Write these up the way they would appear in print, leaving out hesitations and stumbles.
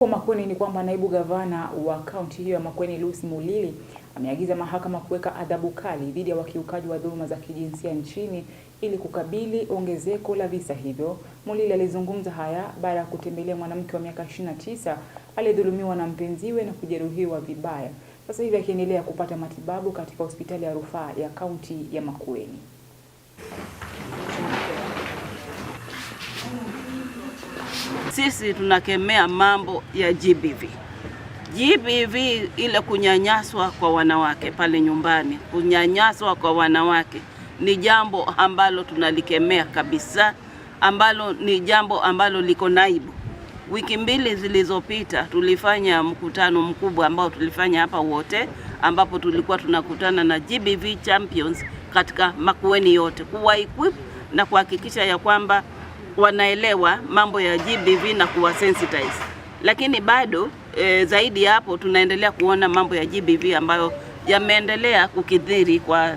Kwa Makueni ni kwamba naibu gavana wa kaunti hiyo ya Makueni Lucy Mulili ameagiza mahakama kuweka adhabu kali dhidi ya wakiukaji wa dhuluma za kijinsia nchini ili kukabili ongezeko la visa hivyo. Mulili alizungumza haya baada ya kutembelea mwanamke wa miaka 29 aliyedhulumiwa na mpenziwe na kujeruhiwa vibaya. Sasa hivi akiendelea kupata matibabu katika hospitali ya rufaa ya kaunti ya Makueni. Sisi tunakemea mambo ya GBV. GBV ile kunyanyaswa kwa wanawake pale nyumbani, kunyanyaswa kwa wanawake ni jambo ambalo tunalikemea kabisa, ambalo ni jambo ambalo liko naibu. Wiki mbili zilizopita tulifanya mkutano mkubwa ambao tulifanya hapa wote, ambapo tulikuwa tunakutana na GBV champions katika Makueni yote, kuwa-equip na kuhakikisha ya kwamba wanaelewa mambo ya GBV na kuwa sensitize. Lakini bado zaidi hapo tunaendelea kuona mambo ya GBV ambayo yameendelea kukithiri kwa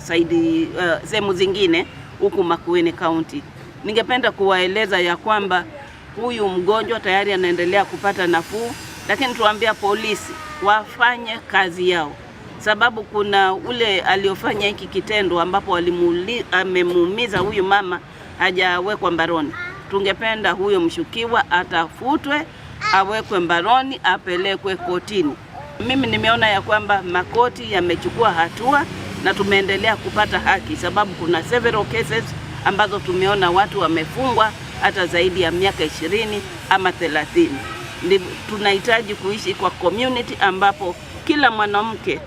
sehemu zingine huku Makueni County. Ningependa kuwaeleza ya kwamba huyu mgonjwa tayari anaendelea kupata nafuu, lakini tuambia polisi wafanye kazi yao, sababu kuna ule aliofanya hiki kitendo ambapo amemuumiza huyu mama hajawekwa mbaroni. Tungependa huyo mshukiwa atafutwe, awekwe mbaroni, apelekwe kotini. Mimi nimeona ya kwamba makoti yamechukua hatua na tumeendelea kupata haki, sababu kuna several cases ambazo tumeona watu wamefungwa hata zaidi ya miaka 20 ama 30. Tunahitaji kuishi kwa community ambapo kila mwanamke,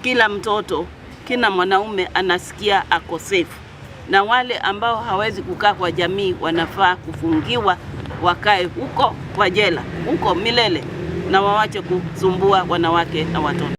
kila mtoto, kila mwanaume anasikia ako safe. Na wale ambao hawezi kukaa kwa jamii wanafaa kufungiwa, wakae huko kwa jela, huko milele, na wawache kusumbua wanawake na watoto.